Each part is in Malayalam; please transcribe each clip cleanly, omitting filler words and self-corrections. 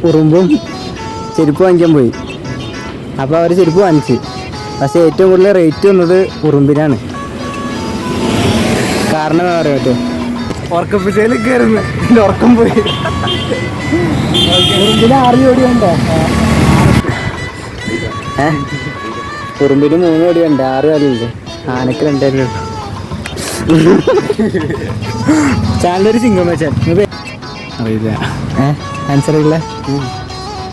ഉറുമ്പും ചെരുപ്പ് വാങ്ങിക്കാൻ പോയി. അപ്പോൾ അവർ ചെരുപ്പ് വാങ്ങിച്ച്. പക്ഷേ ഏറ്റവും കൂടുതൽ റേറ്റ് വന്നത് ഉറുമ്പിനാണ്. കാരണം എന്താ പറയാ പറ്റുമോ? ഉറക്കപ്പിച്ചയിൽ കയറുന്നു, എൻ്റെ ഉറക്കം പോയി. ഉറുമ്പിന് 6 ജോഡി ഉണ്ടോ? ഉറുമ്പിന് 3 ജോഡി ഉണ്ട്, 6 കാലില്ലേ? ആനക്ക് 2 ചാനലൊരു സിംഗം വെച്ചാൽ അറിയില്ല. ആൻസർ ഇല്ല.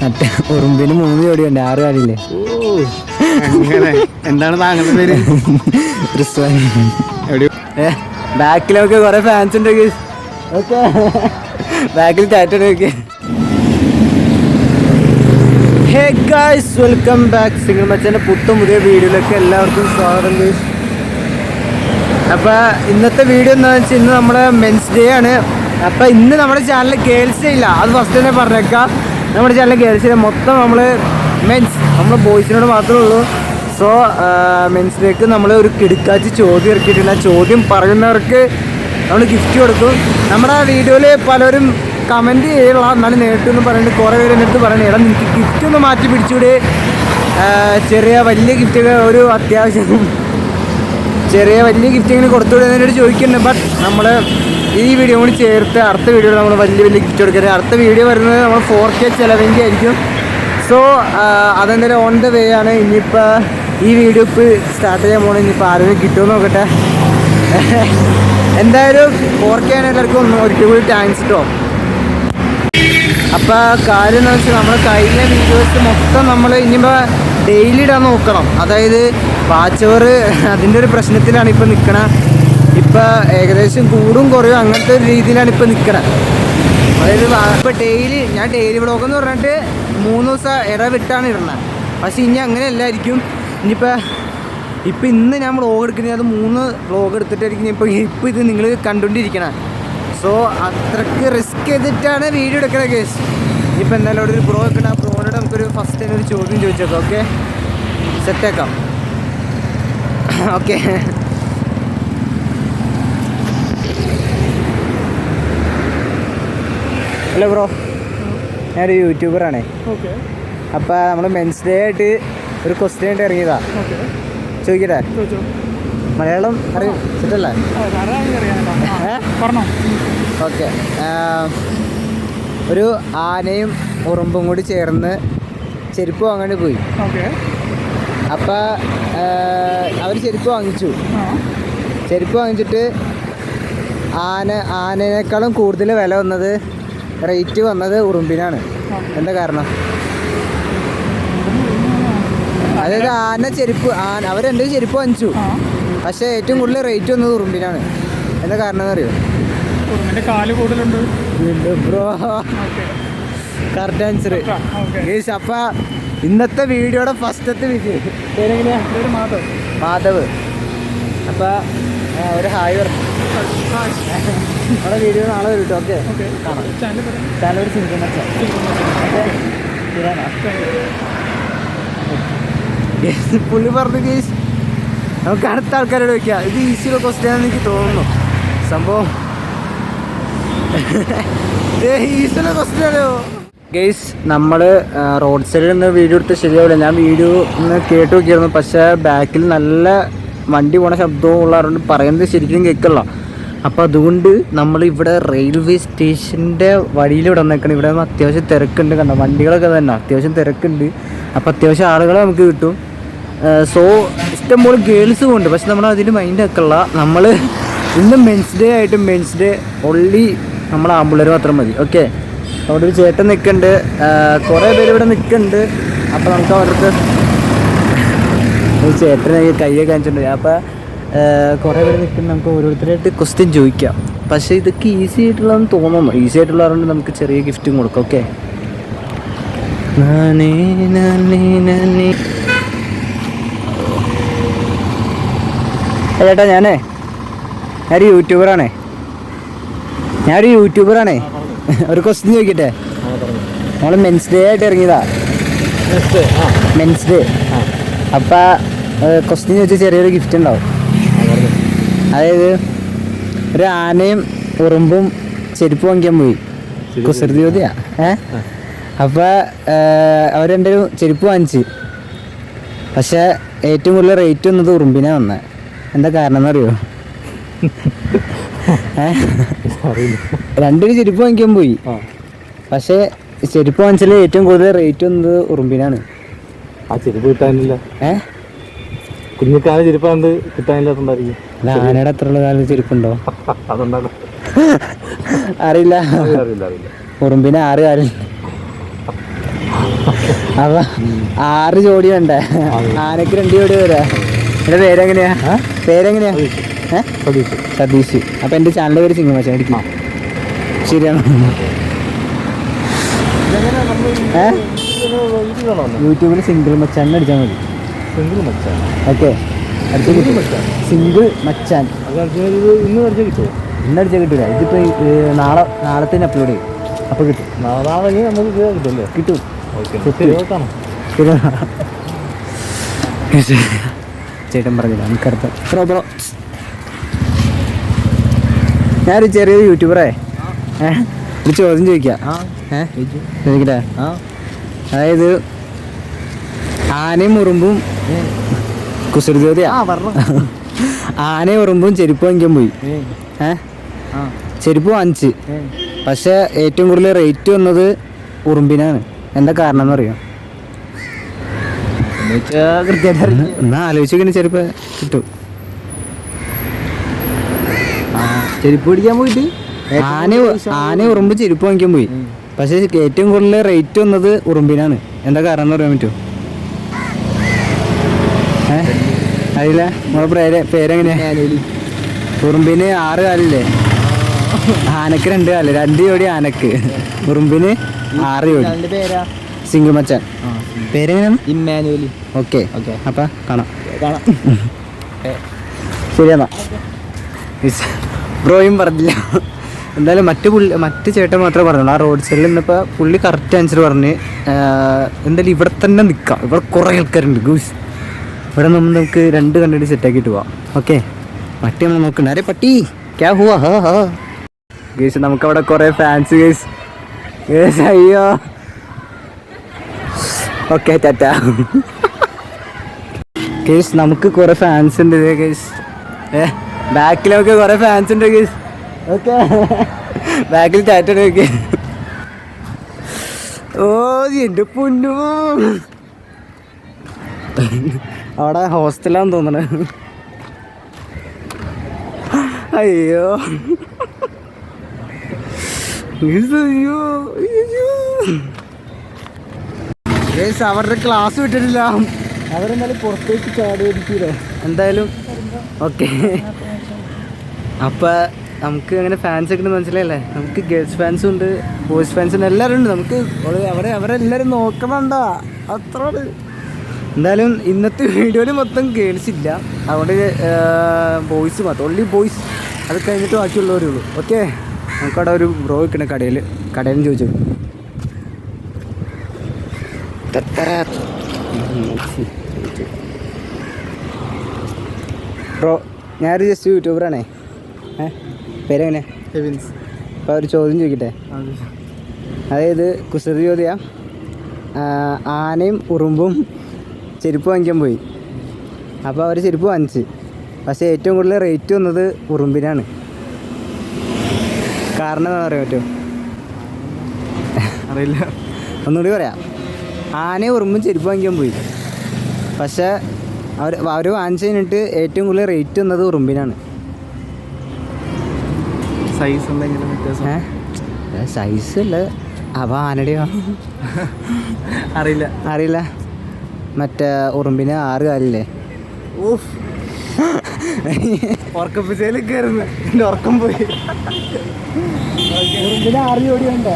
മറ്റേ ഉറുമ്പിന് 3 ജോഡി ഉണ്ട്, 6 കാലില്ലേ? എന്താണ് താങ്കളുടെ പേര്? ബാക്കിലൊക്കെ കുറെ ഫാൻസ് ഉണ്ട്. ഓക്കെ, ബാക്കിൽ ചാറ്റ് ഒക്കെ. Hey guys, welcome back. Single മച്ചാൻ്റെ പുതിയ വീഡിയോയിലേക്ക് എല്ലാവർക്കും സ്വാഗതം ഗൈസ്. അപ്പോൾ ഇന്നത്തെ വീഡിയോ എന്താണെന്ന് വെച്ചാൽ ഇന്ന് നമ്മുടെ മെൻസ് ഡേ ആണ്. അപ്പോൾ ഇന്ന് നമ്മുടെ ചാനൽ ഗേൾസ് ഇല്ല, അത് ഫസ്റ്റ് തന്നെ പറഞ്ഞേക്കാം. നമ്മുടെ ചാനൽ ഗേൾസ് ഇല്ല, മൊത്തം നമ്മൾ ബോയ്സിനോട് മാത്രമേ ഉള്ളൂ. സോ മെൻസ് ഡേക്ക് നമ്മൾ ഒരു കിടുക്കാച്ചി ചോദ്യം ഇറക്കിയിട്ടുണ്ട്. ആ ചോദ്യം പറയുന്നവർക്ക് നമ്മൾ ഗിഫ്റ്റ് കൊടുക്കും. നമ്മുടെ വീഡിയോയിൽ പലരും കമൻറ്റ് ചെയ്യണം, എന്നാലും നേരിട്ടൊന്നും പറയുന്നുണ്ട്. കുറേ പേര് എൻ്റെ അടുത്ത് പറയണേ, എടാ നിങ്ങൾക്ക് ഗിഫ്റ്റ് ഒന്ന് മാറ്റി പിടിച്ചുകൂടെ, വലിയ ഗിഫ്റ്റൊക്കെ ഒരു അത്യാവശ്യം വലിയ ഗിഫ്റ്റ് ഇങ്ങനെ കൊടുത്തുകൂടെ എന്നോട് ചോദിക്കുന്നുണ്ട്. ബട്ട് നമ്മൾ ഈ വീഡിയോ കൂടി ചേർത്ത് അടുത്ത വീഡിയോയിൽ നമ്മൾ വലിയ ഗിഫ്റ്റ് കൊടുക്കരുത്. അടുത്ത വീഡിയോ വരുന്നത് നമ്മൾ 4K ചിലവെങ്കിൽ ആയിരിക്കും. സോ അതെന്തായാലും ഓൺ ദ വേ ആണ്. ഇനിയിപ്പോൾ ഈ വീഡിയോ ഇപ്പോൾ സ്റ്റാർട്ട് ചെയ്യാൻ പോകണം. ഇനിയിപ്പോൾ ആരെങ്കിലും കിട്ടുമെന്ന് നോക്കട്ടെ. എന്തായാലും 4K ആണ്. എല്ലാവർക്കും ഒരിക്കൽ കൂടി താങ്ക്സ് കേട്ടോ. അപ്പോൾ കാര്യം എന്താണെന്ന് വെച്ചാൽ നമ്മൾ കഴിഞ്ഞ വീഡിയോസ് മൊത്തം നമ്മൾ ഇനിയിപ്പോൾ ഡെയിലി ഇടാൻ നോക്കണം. അതായത് വാച്ച് അവർ അതിൻ്റെ ഒരു പ്രശ്നത്തിലാണ് ഇപ്പോൾ നിൽക്കണം. ഇപ്പോൾ ഏകദേശം കൂടും കുറയും അങ്ങനത്തെ ഒരു രീതിയിലാണ് ഇപ്പോൾ നിൽക്കണം. അതായത് ഇപ്പോൾ ഞാൻ ഡെയിലി വ്ളോഗ് എന്ന് പറഞ്ഞിട്ട് 3 ദിവസം ഇടവിട്ടാണ് ഇടുന്നത്. പക്ഷേ ഇനി അങ്ങനെ അല്ലായിരിക്കും. ഇപ്പം ഇന്ന് ഞാൻ വ്ളോഗ് എടുക്കുന്നത്, അത് 3 വ്ളോഗ് എടുത്തിട്ടായിരിക്കും ഇപ്പോൾ ഇത് നിങ്ങൾ കണ്ടുകൊണ്ടിരിക്കണം. സോ അത്രയ്ക്ക് റിസ്ക് ചെയ്തിട്ടാണ് വീഡിയോ എടുക്കുന്നത് കേസ്. ഇപ്പം എന്തായാലും അവിടെ ഒരു ബ്രോ വെക്കണം. ആ ബ്രോനോട് നമുക്കൊരു ഫസ്റ്റ് തന്നെ ഒരു ചോദ്യം ചോദിച്ചേക്കാം. ഓക്കെ, സെറ്റാക്കാം. ഓക്കെ, ഹലോ ബ്രോ, ഞാനൊരു യൂട്യൂബറാണേ. ഓക്കെ. അപ്പോൾ നമ്മൾ മെൻസ് ഡേ ആയിട്ട് ഒരു ക്വസ്റ്റ്യൻ ആയിട്ട് ഇറങ്ങിയതാ. ചോദിക്കട്ടെ? മലയാളം അറിയും, സെറ്റല്ലേ? ഓക്കെ. ഒരു ആനയും ഉറുമ്പും കൂടി ചേർന്ന് ചെരുപ്പ് വാങ്ങാണ്ട് പോയി. അപ്പോൾ അവർ ചെരുപ്പ് വാങ്ങിച്ചു. ചെരുപ്പ് വാങ്ങിച്ചിട്ട് ആനേനേക്കാളും കൂടുതൽ വില വന്നത്, റേറ്റ് വന്നത് ഉറുമ്പിനാണ്. എന്താ കാരണം? അതായത് അവരെൻ്റെ ചെരുപ്പ് വാങ്ങിച്ചു, പക്ഷേ ഏറ്റവും കൂടുതൽ റേറ്റ് വന്നത് ഉറുമ്പിനാണ്. എന്താ കാരണം എന്നറിയോ? കാല് കൂടുതലുണ്ട് ബ്രോ. Correct answer. അപ്പോൾ ഇന്നത്തെ വീഡിയോയുടെ ഫസ്റ്റത്തെ വിജയ് പേരെങ്ങനെയാണ്? മാധവ്. അപ്പോൾ ഒരു ഹായ് പറഞ്ഞു. നമ്മുടെ വീഡിയോ നാളെ വരും കേട്ടോ. ഓക്കെ, കാണാം. ചാനൽ സിംഗിൾ മച്ചാൻ. പുള്ളി പറഞ്ഞു കേസ് നമുക്ക് അടുത്ത ആൾക്കാരോട് ചോദിക്കാം. ഇത് ഈസിയുള്ള ക്വസ്റ്റ്യൻ ആണെന്ന് എനിക്ക് തോന്നുന്നു. സംഭവം ഈസിയുള്ള ക്വസ്റ്റ്യൻ ആണോ ഗെയ്സ്? നമ്മൾ റോഡ് സൈഡിൽ നിന്ന് വീഡിയോ എടുത്ത് ശരിയാവില്ല. ഞാൻ വീഡിയോ ഒന്ന് കേട്ട് നോക്കിയായിരുന്നു, പക്ഷേ ബാക്കിൽ നല്ല വണ്ടി പോണ ശബ്ദവും ഉള്ളതുകൊണ്ട് പറയുന്നത് ശരിക്കും കേൾക്കില്ല. അപ്പോൾ അതുകൊണ്ട് നമ്മളിവിടെ റെയിൽവേ സ്റ്റേഷൻ്റെ വഴിയിലിവിടെ വന്നേക്കണം. ഇവിടെ അത്യാവശ്യം തിരക്കുണ്ട്, കണ്ടോ വണ്ടികളൊക്കെ തന്നെ അത്യാവശ്യം തിരക്കുണ്ട്. അപ്പോൾ അത്യാവശ്യം ആളുകളെ നമുക്ക് കിട്ടും. സോ ഇഷ്ടംപോലെ ഗേൾസും ഉണ്ട്, പക്ഷെ നമ്മൾ അതിന് മൈൻഡ് ആക്കില്ല. നമ്മൾ ഇന്ന് മെൻസ് ഡേ ആയിട്ട് മെൻസ് ഡേ ഓൺലി നമ്മൾ ആമ്പിള്ളേർ മാത്രം മതി. ഓക്കെ, അവിടെ ഒരു ചേട്ടൻ നിൽക്കുന്നുണ്ട്, കുറേ പേര് ഇവിടെ നിൽക്കുന്നുണ്ട്. അപ്പോൾ നമുക്ക് അവർക്ക് ഒരു ചേട്ടനെ കയ്യൊക്കെ കാണിച്ചിട്ടുണ്ട്. അപ്പോൾ കുറേ പേര് നിൽക്കുന്നുണ്ട്. നമുക്ക് ഓരോരുത്തരായിട്ട് ക്വസ്റ്റ്യൻ ചോദിക്കാം. പക്ഷേ ഇതൊക്കെ ഈസി ആയിട്ടുള്ളതെന്ന് തോന്നുന്നു. ഈസി ആയിട്ടുള്ളതുകൊണ്ട് നമുക്ക് ചെറിയ ഗിഫ്റ്റും കൊടുക്കാം. ഓക്കെ, ചേട്ടാ ഞാനൊരു യൂട്യൂബറാണേ. ഒരു ക്വസ്റ്റ്യൻ ചോദിക്കട്ടെ? നമ്മൾ മെൻസ് ഡേ ആയിട്ട് ഇറങ്ങിയതാ. Men's day. അപ്പം ക്വസ്റ്റ്യൻ ചോദിച്ചാൽ ചെറിയൊരു ഗിഫ്റ്റ് ഉണ്ടാവും. അതായത് ഒരു ആനയും ഉറുമ്പും ചെരുപ്പ് വാങ്ങിക്കാൻ പോയി. കുസൃതി ചോദ്യാ. അപ്പോൾ അവർ രണ്ടുപേരും ചെരുപ്പ് വാങ്ങിച്ച്. പക്ഷേ ഏറ്റവും കൂടുതൽ റേറ്റ് വന്നത് ഉറുമ്പിനെ വന്നത്. എന്താ കാരണം എന്നറിയോ? രണ്ടുപേരും ചെരുപ്പ് വാങ്ങിക്കാൻ പോയി. പക്ഷേ ചെരുപ്പ് വാങ്ങിച്ചാൽ ഏറ്റവും കൂടുതൽ റേറ്റ് വന്നത് ഉറുമ്പിനാണ്. ആ ചെരുപ്പ് കിട്ടാനില്ല. കുഞ്ഞിക്കാല ചെരുപ്പാണ്ട് കിട്ടാനില്ലാത്തണ്ടായിരിക്കും. ആനയുടെ അത്ര ഉള്ള കാലം ചെരുപ്പുണ്ടോ? അതുകൊണ്ടാണ്. അറിയില്ല. അറിയില്ല. ഉറുമ്പിന് 6 കാലം. അപ്പൊ 6 ജോഡി വേണ്ടേ? ആനക്ക് 2 ജോഡി വരാ. എന്റെ പേരെങ്ങനെയാ? സതീഷ്. അപ്പൊ എന്റെ ചാനലിന്റെ പേര് സിംഗമച്ചാൻ അടിക്കും. ശരിയാണ്. യൂട്യൂബിൽ സിംഗിൾ മച്ചാൻ അടിച്ചാൽ മതി. ഓക്കെ, സിംഗിൾ മച്ചാൻ. ഇന്ന് അടിച്ചാൽ കിട്ടുമോ? ഇന്ന് അടിച്ചാൽ കിട്ടില്ല. ഇതിപ്പോ നാളത്തെ അപ്ലോഡ് ചെയ്യും. അപ്പൊ കിട്ടും. നാളെ നമുക്ക് കിട്ടുമല്ലേ? കിട്ടും. ചേട്ടൻ പറഞ്ഞില്ല നമുക്കടുത്ത ബ്രോ. ഞാനൊരു ചെറിയൊരു യൂട്യൂബറേ ഒരു ചോദ്യം ചോദിക്കാം. ചോദിക്കട്ടെ? അതായത് ആനയും ഉറുമ്പും കുസൃതിയോതിയാ. ആനയും ഉറുമ്പും ചെരുപ്പ് വാങ്ങിക്കാൻ പോയി. ചെരുപ്പ് വാങ്ങിച്ച്. പക്ഷെ ഏറ്റവും കൂടുതൽ റേറ്റ് വന്നത് ഉറുമ്പിനാണ്. എന്താ കാരണം എന്ന് അറിയാം? എന്നാ ആലോചിച്ചിങ്ങനെ ചെരുപ്പ് കിട്ടും. ചെരുപ്പ് പിടിക്കാൻ പോയിട്ട് ആന ഉറുമ്പ് ചെരുപ്പ് വാങ്ങിക്കാൻ പോയി. പക്ഷെ ഏറ്റവും കൂടുതൽ റേറ്റ് വന്നത് ഉറുമ്പിനാണ്. എന്താ കാരണം എന്ന് പറയാൻ പറ്റുമോ? അറിയില്ല. നമ്മളെ പേരെങ്ങനെയാ? ഉറുമ്പിന് 6 കാലില്ലേ? ആനക്ക് 2 കാല്. 2 ജോഡി ആനക്ക്. ഉറുമ്പിന് 6 ജോഡി. സിംഗിൾ മച്ചാൻ. പേരെങ്ങനെയാണ്? ഇമ്മാനുവലി. ഓക്കെ. അപ്പൊ കാണാം. ശരിയെന്നാ. ബ്രോയും പറഞ്ഞില്ല. എന്തായാലും മറ്റ് ചേട്ടൻ മാത്രമേ പറഞ്ഞുള്ളൂ. ആ റോഡ് സൈഡിൽ നിന്നപ്പോൾ പുള്ളി കറക്റ്റ് ആൻസർ പറഞ്ഞ് എന്തായാലും ഇവിടെ തന്നെ നിൽക്കാം. ഇവിടെ കുറേ ആൾക്കാരുണ്ട് ഗൂസ്. ഇവിടെ നമുക്ക് 2 കണ്ടിട്ട് സെറ്റാക്കിയിട്ട് പോവാം. ഓക്കെ, പട്ടി നമ്മൾ നോക്കണ്ട. അരെ പട്ടി ക്യാ ഹുവാ? ഗേസ് നമുക്കവിടെ കുറേ ഫാൻസ് ഗേസ്. അയ്യോ. ഓക്കെ, ടാറ്റ. ഗേസ് നമുക്ക് കുറേ ഫാൻസ് ഉണ്ട് ഗേസ്. ബാക്കിലൊക്കെ കുറേ ഫാൻസ് ഉണ്ട് ഗേസ്. ഓക്കെ, ബാക്കിൽ ടാറ്റ നോക്കി. ഓ എൻ്റെ പൊന്നു. അവിടെ ഹോസ്റ്റലാന്ന് തോന്നണേ. അയ്യോ അവരുടെ ക്ലാസ് വിട്ടിട്ടില്ല. അവരെന്നാലും പുറത്തേക്ക് ചാടിയിരിക്കില്ല. എന്തായാലും ഓക്കെ. അപ്പം നമുക്ക് അങ്ങനെ ഫാൻസ് ഒക്കെ മനസ്സിലായല്ലേ? നമുക്ക് ഗേൾസ് ഫാൻസും ഉണ്ട്, ബോയ്സ് ഫാൻസും ഉണ്ട്, എല്ലാവരും ഉണ്ട്. നമുക്ക് അവരെല്ലാവരും നോക്കണുണ്ടോ? അത്ര. എന്തായാലും ഇന്നത്തെ വീഡിയോയിൽ മൊത്തം ഗേൾസ് ഇല്ല. അതുകൊണ്ട് ബോയ്സ് മാത്രം, ഓൺലി ബോയ്സ്. അത് കഴിഞ്ഞിട്ട് ബാക്കിയുള്ളവരേ ഉള്ളൂ. ഓക്കെ, നമുക്കവിടെ ഒരു ബ്രോ വെക്കണ കടയിൽ ചോദിച്ചു. ബ്രോ, ഞാനൊരു ജസ്റ്റ് യൂട്യൂബറാണേ. പേരെങ്ങനെ? ഹെവിൻസ്. അപ്പോൾ ഒരു ചോദ്യം ചോദിക്കട്ടെ? അതായത് കുസൃതി ചോദ്യം. ആനയും ഉറുമ്പും ചെരുപ്പ് വാങ്ങിക്കാൻ പോയി. അപ്പോൾ അവർ ചെരുപ്പ് വാങ്ങിച്ച്. പക്ഷേ ഏറ്റവും കൂടുതൽ റേറ്റ് വന്നത് ഉറുമ്പിനാണ്. കാരണം എന്താ പറയാൻ പറ്റുമോ? അറിയില്ല. ഒന്നുകൂടി പറയാം. ആനയും ഉറുമ്പും ചെരുപ്പ് വാങ്ങിക്കാൻ പോയി. പക്ഷേ അവർ വാങ്ങിച്ചു കഴിഞ്ഞിട്ട് ഏറ്റവും കൂടുതൽ റേറ്റ് വന്നത് ഉറുമ്പിനാണ്. സൈസ് എന്തെങ്കിലും വ്യത്യാസം? സൈസ് അല്ല. അപ്പോൾ ആനയുടെയോ? അറിയില്ല. മറ്റേ ഉറുമ്പിന് 6 കാലില്ലേ? ഓഫ്, ഉറക്കപ്പിച്ചയിൽ കയറുന്നു. എൻ്റെ ഉറക്കം പോയി. ഉറുമ്പിന് 6 ജോഡി ഉണ്ടോ?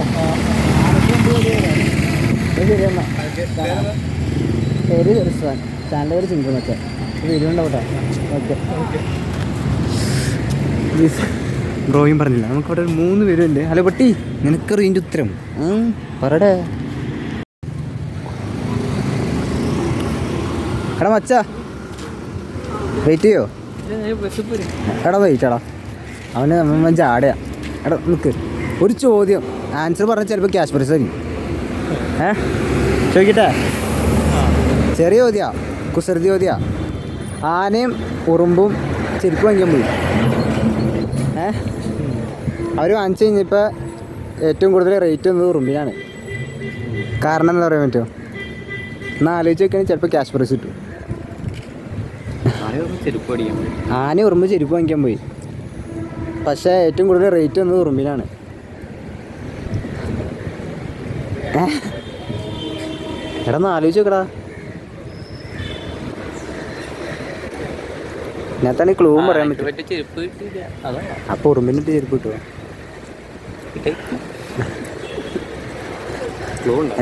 ശരിയെന്നാ. പേര് റിസ്വാൻ, ചാനലിൻ്റെ പേര് സിംഗിൾ മച്ചാൻ. വീഡിയോ ഉണ്ടാവട്ടെ. ഓക്കെ. ബ്രോയും പറഞ്ഞില്ല. നമുക്കിവിടെ 3 പേരുണ്ട്. ഹലോ പട്ടി, നിനക്കറിയിൻ്റെ ഉത്തരം പറടേ. എടാ മച്ചാ, വെയിറ്റ് ചെയ്യോ? എടാ വെയിറ്റടാ, അവന് ജാടയാ. എടാ നിൽക്ക്. ഒരു ചോദ്യം ആൻസർ പറഞ്ഞാൽ ചിലപ്പോൾ ക്യാഷ് പ്രൈസ് ആയിരിക്കും. ചോദിക്കട്ടെ, ചെറിയ ചോദ്യ, കുസൃതി ചോദ്യ. ആനയും ഉറുമ്പും ചെരുപ്പ് വാങ്ങിക്കാൻ പോയി. അവർ വാങ്ങിച്ചു കഴിഞ്ഞപ്പോൾ ഏറ്റവും കൂടുതൽ റേറ്റ് വന്നത് ഉറുമ്പിനാണ്. കാരണം എന്താ പറയാൻ പറ്റുമോ? എന്നാൽ ആലോചിച്ച് നോക്കുകയാണെങ്കിൽ ചിലപ്പോൾ ക്യാഷ് പ്രൈസ് കിട്ടും. ആന ഉറുമ്പ് ചെരുപ്പ് വാങ്ങിക്കാൻ പോയി, പക്ഷേ ഏറ്റവും കൂടുതൽ റേറ്റ് വന്നത് ഉറുമ്പിനാണ്. എടാ ഒന്ന് ആലോചിച്ച് നോക്കടാ. ഇതിനകത്താണ് ക്ലൂവും പറയാൻ പറ്റും. അപ്പോൾ ഉറുമ്പിനിട്ട് ചെരുപ്പ് കിട്ടുമോ?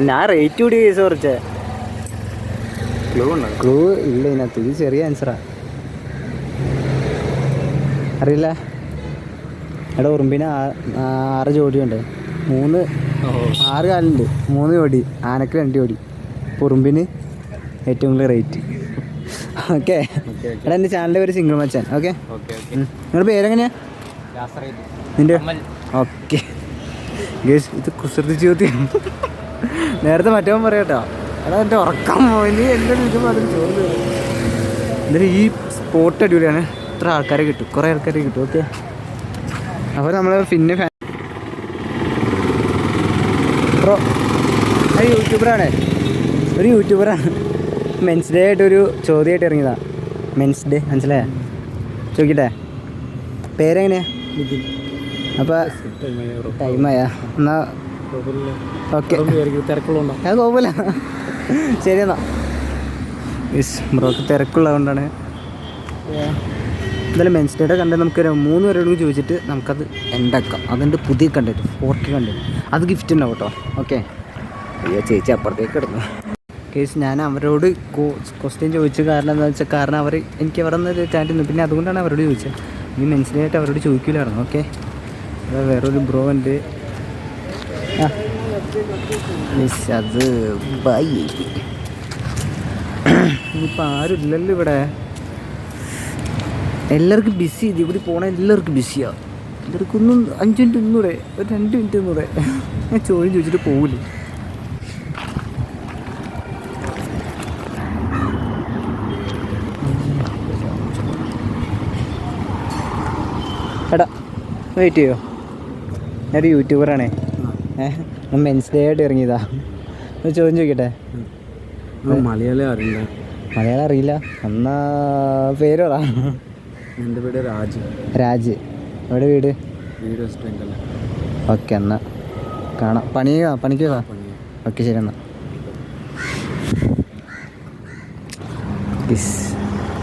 ഞാൻ റേറ്റ് കൂടി കേസ് കുറച്ചേ. ക്ലൂ ഇല്ല ഇതിനകത്ത്. ഇത് ചെറിയ ആൻസറാ. അറിയില്ല. എടാ ഉറുമ്പിന് 6 ജോഡിയുണ്ട്. 6 കാലുണ്ട്, 3 ജോഡി. ആനക്ക് 2 ജോഡി. ഉറുമ്പിന് ഏറ്റവും കൂടുതൽ റേറ്റ്. ഓക്കെ. എടാ എൻ്റെ ചാനലിൻ്റെ പേര് സിംഗിൾ മച്ചാൻ. ഓക്കെ. നിങ്ങളുടെ പേരെങ്ങനെയാ? നിൻ്റെ? ഓക്കെ ഗേസ്, ഇത് കുസൃതി ചോദ്യം. നേരത്തെ മറ്റവൻ പറയാട്ടോ. എടാ എൻ്റെ ഉറക്കം പോയി. എൻ്റെ ഇത് മാത്രം ചോദ്യം. എന്നിട്ട് ഈ സ്പോട്ട് അടിപൊളിയാണ്. ഇത്ര ആൾക്കാരെ കിട്ടും, കുറേ ആൾക്കാരെ കിട്ടും. ഓക്കെ. അപ്പോൾ നമ്മൾ പിന്നെ ബ്രോ അത് യൂട്യൂബറാണ്, ഒരു യൂട്യൂബറാണ്. മെൻസ് ഡേ ആയിട്ടൊരു ചോദ്യമായിട്ട് ഇറങ്ങിയതാണ്. മെൻസ് ഡേ മനസ്സിലായോ? ചോദിക്കട്ടെ, പേരെങ്ങനെയാ? അപ്പോൾ ടൈമായ എന്നാ ഓക്കെ. തിരക്കുള്ളതുകൊണ്ടോ? അത് കുഴപ്പമില്ല. ശരി എന്നാ. ബ്രോക്ക് തിരക്കുള്ളതുകൊണ്ടാണ്. എന്തായാലും മെൻസ് ഡേയുടെ കണ്ടന്റ് നമുക്ക് 3 പേരോട് ചോദിച്ചിട്ട് നമുക്കത് എൻഡാക്കാം. അതിൻ്റെ പുതിയ കണ്ടന്റ് 4K കണ്ടന്റ്, അത് ഗിഫ്റ്റ് ഉണ്ടാവും കേട്ടോ. ഓക്കെ. അയ്യോ ചേച്ചി അപ്പുറത്തേക്ക് കിടന്നു. കേസ് ഞാൻ അവരോട് ക്വസ്റ്റ്യൻ ചോദിച്ചു. കാരണം എന്താണെന്ന് വെച്ചാൽ, കാരണം അവർ എനിക്ക് അവിടെ നിന്ന് ചാറ്റുന്നു. പിന്നെ അതുകൊണ്ടാണ് അവരോട് ചോദിച്ചത്. ഈ മെൻസ് ഡേ ആയിട്ട് അവരോട് ചോദിക്കില്ലായിരുന്നു. ഓക്കെ. വേറൊരു ബ്രോ ഉണ്ട്. അത് ബൈ. ഇനിയിപ്പോൾ ആരും ഇല്ലല്ലോ ഇവിടെ. എല്ലാവർക്കും ബിസി. ഇത് ഇവിടെ പോകണ എല്ലാവർക്കും ബിസിയാണ്. എല്ലാവർക്കും 5 മിനിറ്റ് ഒന്നുകൂടെ, ഒരു 2 മിനിറ്റ് ഒന്നുകൂടെ. ഞാൻ ചോദിച്ചിട്ട് പോകില്ല. എടാ വെയിറ്റ് ചെയ്യോ? ഞാനൊരു യൂട്യൂബറാണേ. മെൻസ് ഡേ ആയിട്ട് ഇറങ്ങിയതാ. ഒരു ചോദ്യം ചോദിക്കട്ടെ? മലയാളം അറിയില്ല. മലയാളം അറിയില്ല? എന്നാ പേര് പറ. എൻ്റെ പേര് രാജ്. രാജ്. എവിടെ വീട്? വെസ്റ്റ് ബംഗാൾ. ഓക്കെ. എന്നാൽ കാണാം. പണിക്ക് വാ. ഓക്കെ ശരി. എന്നാൽ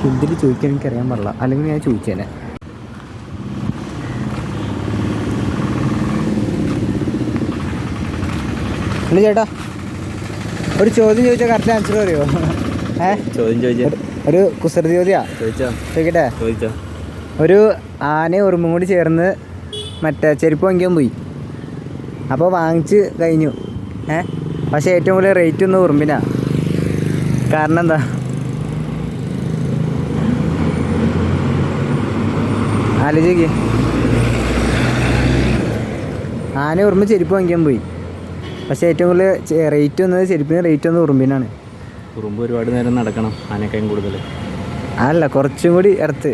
ഹിന്ദിയിൽ ചോദിക്കാൻ എനിക്കറിയാൻ പാടില്ല, അല്ലെങ്കിൽ ഞാൻ ചോദിച്ചേനെ. അല്ല ചേട്ടാ, ഒരു ചോദ്യം ചോദിച്ചാൽ കറക്റ്റ് ആൻസർ പറയുമോ? ചോദ്യം ചോദിച്ചാ ഒരു കുസൃതി ചോദ്യാ. ചോദിക്കട്ടെ? ഒരു ആനയും ഉറുമ്പും കൂടി ചേർന്ന് മറ്റേ ചെരുപ്പ് വാങ്ങിക്കാൻ പോയി. അപ്പോൾ വാങ്ങിച്ച് കഴിഞ്ഞു. പക്ഷേ ഏറ്റവും കൂടുതൽ റേറ്റ് ഒന്ന് ഉറുമ്പിനാ. കാരണം എന്താ? ആലോചിക്ക്. ആന ഉറുമ്പ് ചെരുപ്പ് വാങ്ങിക്കാൻ പോയി, പക്ഷേ ഏറ്റവും കൂടുതൽ റേറ്റ് വന്നത് ചെരുപ്പിന് റേറ്റ് വന്നത് ഉറുമ്പിനാണ്. ഉറുമ്പ് ഒരുപാട് നേരം നടക്കണം, ആനക്കായും കൂടുതൽ. അല്ല, കുറച്ചും കൂടി അടുത്ത്.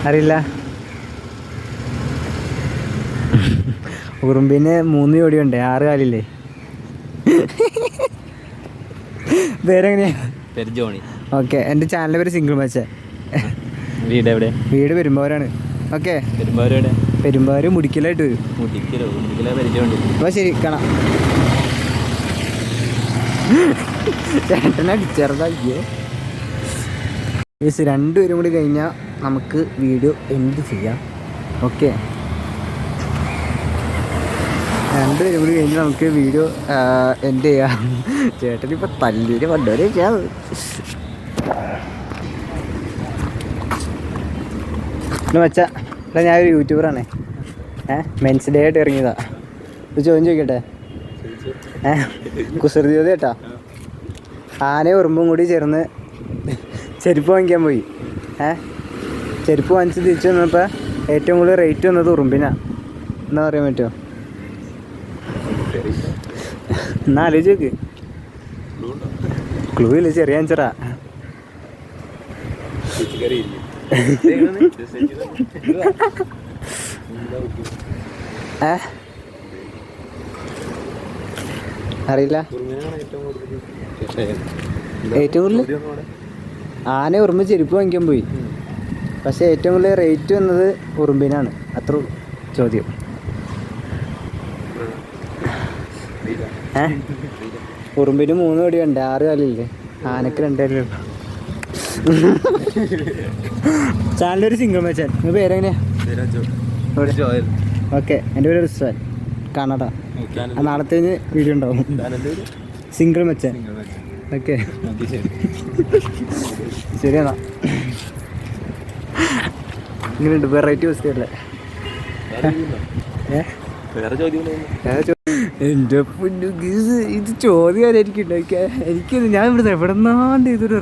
അറിയില്ല? ഉറുമ്പിന് 3 ജോഡിയുണ്ട്, 6 കാലില്ലേ? പേരെങ്ങനെയാ? ജോണി. ഓക്കെ. എൻ്റെ ചാനലിൻ്റെ പേര് സിംഗിൾ മച്ചാൻ. വീട് എവിടെ? വീട് പെരുമ്പാവൂരാണ്. ഓക്കെ. പെരുമ്പാവൂർ മുടിക്കലായിട്ട് വരും. അപ്പോൾ ശരി, കാണാം. ചേട്ടനടിച്ചെറുതാക്കിയോ? 2 പേരും കൂടി കഴിഞ്ഞാൽ നമുക്ക് വീഡിയോ എൻഡ് ചെയ്യാം. ഓക്കെ. 2 പേരും കൂടി കഴിഞ്ഞാൽ നമുക്ക് വീഡിയോ എൻഡ് ചെയ്യാം. ചേട്ടനിപ്പോൾ തല്ലിന് കൊണ്ടുവരെ ചെയ്യാം. വെച്ചാ എടാ, ഞാനൊരു യൂട്യൂബറാണ്. മെൻസ് ഡേ ആയിട്ട് ഇറങ്ങിയതാ. ഒരു ചോദ്യം ചോദിക്കട്ടെ? കുസൃതി ചോദ്യം കേട്ടാ. ആനയും ഉറുമ്പും കൂടി ചേർന്ന് ചെരുപ്പ് വാങ്ങിക്കാൻ പോയി. ചെരുപ്പ് വാങ്ങിച്ച് തിരിച്ചു വന്നപ്പോൾ ഏറ്റവും കൂടുതൽ റേറ്റ് വന്നത് ഉറുമ്പിനാ. എന്താ പറയാൻ പറ്റുമോ? എന്നാ ആലോചിച്ച് നോക്ക്. ക്ലൂ ഇല്ല, ചെറിയ ആൻസറാ. അറിയില്ല. ഏറ്റവും കൂടുതൽ ആന ഉറുമ്പ് ചെരുപ്പ് വാങ്ങിക്കാൻ പോയി, പക്ഷെ ഏറ്റവും കൂടുതൽ റേറ്റ് വന്നത് ഉറുമ്പിനാണ്. അത്ര ചോദ്യം. ഉറുമ്പിന് 3 കോടിയുണ്ട്, 6 കാലില്ലേ, ആനക്ക് 2 കാലുള്ളൂ. ചാനലൊരു സിംഗിൾ മച്ചാൻ. നിങ്ങൾ പേരെങ്ങനെയാ? ഓക്കെ, എൻ്റെ പേര് റിസ്വാൻ, കന്നഡ. നാളത്തെ വീഡിയോ ഉണ്ടാവും. സിംഗിൾ മച്ചാൻ. ഓക്കെ, ശരിയാണോ? ഇങ്ങനെയുണ്ട് വെറൈറ്റി വസ്തുവല്ലേ? എൻ്റെ ഇത് ചോദ്യമായിരിക്കും. എനിക്കത് ഞാൻ ഇവിടുന്ന് എവിടെ നിന്നാണ്ട് ഇതൊരു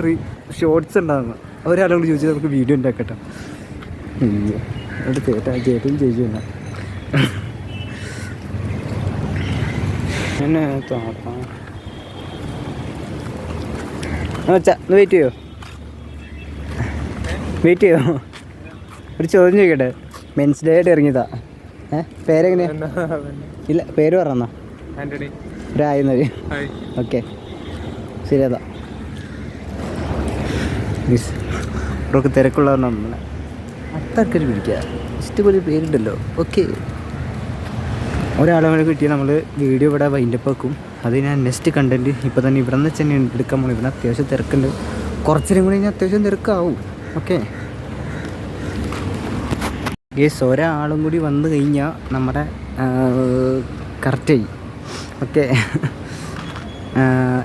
ഷോർട്സ് ഉണ്ടാകുന്നു. ഒരാളോട് ചോദിച്ചാൽ നമുക്ക് വീഡിയോ ഉണ്ടാക്കട്ടെ. അവിടെ ചേട്ടൻ ചോദിച്ചു എന്നാ എന്നെ വെച്ചാ ഒന്ന് വെയിറ്റ് ചെയ്യോ? ഒരു ചോദ്യം ചോദിക്കട്ടെ. മെൻസ് ഡേ ആയിട്ട് ഇറങ്ങിയതാ. പേരെങ്ങനെയാ? ഇല്ല, പേര് പറഞ്ഞ ഒരായിരുന്നൊരു. ഓക്കെ, ശരി. അതാ ഇവർക്ക് തിരക്കുള്ളവരെണ്ണ അത്താക്കൽ പിടിക്കുക. ഇഷ്ടപോലെ പേരുണ്ടല്ലോ. ഓക്കെ, ഒരാളെ കൂടെ കിട്ടിയാൽ നമ്മൾ വീഡിയോ ഇവിടെ വൈൻഡപ്പ് വെക്കും. അത് ഞാൻ നെക്സ്റ്റ് കണ്ടൻറ്റ് ഇപ്പോൾ തന്നെ ഇവിടെ നിന്ന് തന്നെ എടുക്കാൻ പോകണം. ഇവിടെ അത്യാവശ്യം തിരക്കുണ്ട്. കുറച്ചേരും കൂടി കഴിഞ്ഞാൽ അത്യാവശ്യം തിരക്കാവും. ഓക്കെ ഗേസ്, ഒരാളും കൂടി വന്നു കഴിഞ്ഞാൽ നമ്മുടെ കറക്റ്റായി. ഓക്കെ,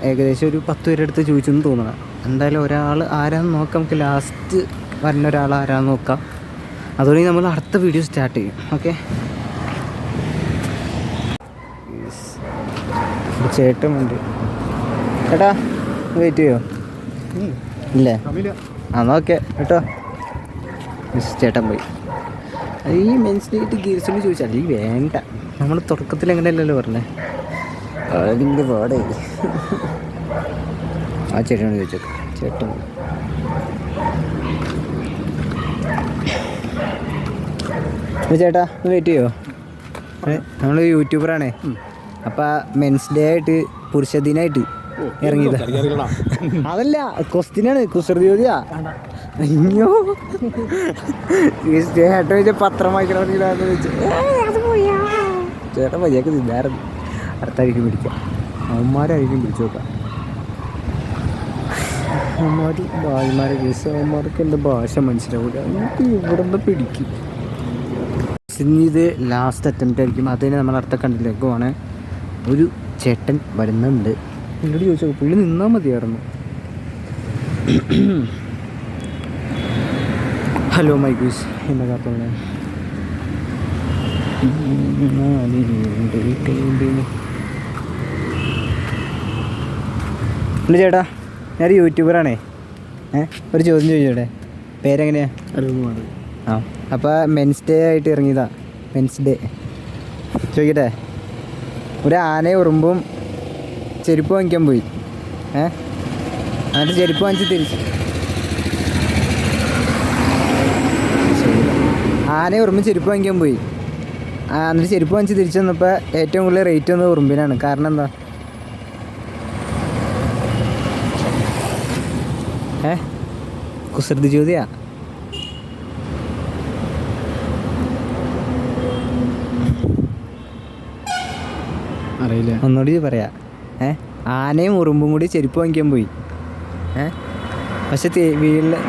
ഏകദേശം ഒരു 10 പേരുടെ അടുത്ത് ചോദിച്ചെന്ന് തോന്നണം. എന്തായാലും ഒരാൾ ആരാന്ന് നോക്കാം. നമുക്ക് ലാസ്റ്റ് വരുന്ന ഒരാൾ ആരാന്ന് നോക്കാം. അതുകൊണ്ട് നമ്മൾ അടുത്ത വീഡിയോ സ്റ്റാർട്ട് ചെയ്യും. ഓക്കെ, ചേട്ടനുണ്ട്. ചേട്ടാ വെയിറ്റ് ചെയ്യോ? ഇല്ലേ? ഓക്കെ കേട്ടോ. ചേട്ടൻ പോയി. ഈ മെൻസ് ഡേറ്റ് ഗീർസിനോട് ചോദിച്ചാൽ അല്ലെങ്കിൽ വേണ്ട. നമ്മൾ തുടക്കത്തിൽ എങ്ങനെയല്ലല്ലോ പറഞ്ഞേ. അതിൻ്റെ പാടേ ആ ചേട്ടനോട് ചോദിച്ചേക്കാം. ചേട്ടൻ ചേട്ടാ വെയിറ്റ് ചെയ്യോ? നമ്മൾ യൂട്യൂബറാണേ. അപ്പം മെൻസ് ഡേ ആയിട്ട് പുരുഷദിനായിട്ട് ഇറങ്ങിയതാ. അതല്ല, ക്വസ്റ്റ്യനാണ്, കുസൃതി ചോദ്യാ. അയ്യോ, ചേട്ടൻ വെച്ച പത്രം വായിക്കണമെന്ന് വെച്ച് ചേട്ടൻ മര്യാദക്ക് തിന്നായിരുന്നു. അടുത്തായിരിക്കും പിടിക്കാം. അവന്മാരായിരിക്കും പിടിച്ചു നോക്കാം. അവന്മാർ ഭായിമാരെ കേസ്. അവന്മാർക്ക് എൻ്റെ ഭാഷ മനസ്സിലാവില്ല. എനിക്ക് ഇവിടെ നിന്ന് പിടിക്കും. ഇത് ലാസ്റ്റ് അറ്റംപ്റ്റ് ആയിരിക്കും. അതിന് നമ്മൾ അടുത്ത കണ്ടിലേക്ക് പോവാണ്. ഒരു ചേട്ടൻ വരുന്നുണ്ട്. എന്നോട് ചോദിച്ചോ, പുള്ളി നിന്നാൽ മതിയായിരുന്നു. ഹലോ മൈ ഗൂസ്, എന്താ കാത്തോളെ? ഇല്ല ചേട്ടാ, ഞാനൊരു യൂട്യൂബറാണേ. ഒരു ചോദ്യം ചോദിച്ചോട്ടെ? പേരെങ്ങനെയാ? ആ, അപ്പോൾ മെൻസ് ഡേ ആയിട്ട് ഇറങ്ങിയതാ. മെൻസ് ഡേ ചോദിക്കട്ടെ? ഒരു ആനയും ഉറുമ്പും ചെരുപ്പ് വാങ്ങിക്കാൻ പോയി. എന്നിട്ട് ചെരുപ്പ് വാങ്ങിച്ച് തിരിച്ച് ആനയും ഉറുമ്പും ചെരുപ്പ് വാങ്ങിക്കാൻ പോയി. എന്നിട്ട് ചെരുപ്പ് വാങ്ങിച്ച് തിരിച്ചു വന്നപ്പോൾ ഏറ്റവും കൂടുതൽ റേറ്റ് വന്നത് ഉറുമ്പിനാണ്. കാരണം എന്താ? കുസൃതി ചോദ്യാ. അറിയില്ല, ഒന്നുകൂടി പറയാ. ആനയും ഉറുമ്പും കൂടി ചെരുപ്പ് വാങ്ങിക്കാൻ പോയി. പക്ഷെ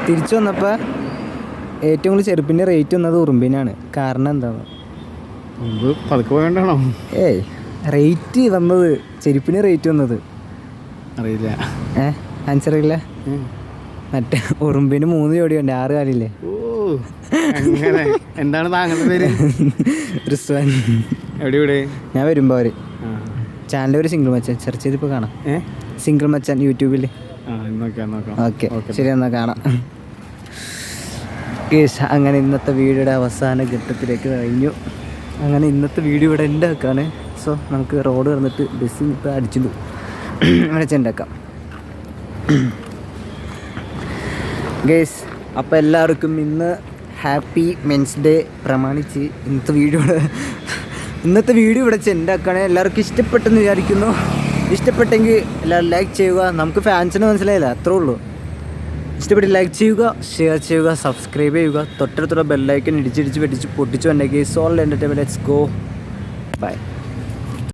തിരിച്ചു വന്നപ്പോൾ ഏറ്റവും കൂടുതൽ ചെരുപ്പിൻ്റെ റേറ്റ് വന്നത് ഉറുമ്പിനാണ്. കാരണം എന്താണ്? പതുക്കെ പോയതാണോ? റേറ്റ് വന്നത്, ചെരുപ്പിന് റേറ്റ് വന്നത് അറിയില്ല. ആൻസർ ഇല്ല. മറ്റേ ഉറുമ്പിന് 3 ജോഡിയുണ്ട്, 6 കാലില്ലേ. എന്താണ് താങ്കളുടെ പേര്? റിസ്വാൻ. എവിടെ? ഞാൻ വരുമ്പോൾ അവർ ചാനലിൽ ഒരു സിംഗിൾ മച്ചാൻ സെർച്ച് ചെയ്തിപ്പോൾ കാണാം. സിംഗിൾ മച്ചാൻ യൂട്യൂബിൽ. ഓക്കെ ശരി, എന്നാൽ കാണാം. കേസ് അങ്ങനെ ഇന്നത്തെ വീഡിയോയുടെ അവസാന ഘട്ടത്തിലേക്ക് കഴിഞ്ഞു. അങ്ങനെ ഇന്നത്തെ വീഡിയോ ഇവിടെ എൻ്റെ ആക്കാണ്. സോ നമുക്ക് റോഡ് കടന്നിട്ട് ബസ്സിൽ ഇപ്പോൾ അടിച്ചു അങ്ങനെ ചെണ്ടാക്കാം ഗേസ്. അപ്പോൾ എല്ലാവർക്കും ഇന്ന് ഹാപ്പി മെൻസ് ഡേ പ്രമാണിച്ച് ഇന്നത്തെ വീഡിയോ ഇവിടെ ചെണ്ടാക്കാണ്. എല്ലാവർക്കും ഇഷ്ടപ്പെട്ടെന്ന് വിചാരിക്കുന്നു. ഇഷ്ടപ്പെട്ടെങ്കിൽ എല്ലാവരും ലൈക്ക് ചെയ്യുക. നമുക്ക് ഫാൻസിന് മനസ്സിലായില്ല, അത്രേ ഉള്ളൂ. ഇഷ്ടപ്പെട്ട് ലൈക്ക് ചെയ്യുക, ഷെയർ ചെയ്യുക, സബ്സ്ക്രൈബ് ചെയ്യുക. തൊട്ടടുത്തുള്ള ബെല്ലൈക്കൻ ഇടിച്ചിടിച്ച് പൊട്ടിച്ചു വന്നെങ്കിൽ soul entertainment. Let's go. By.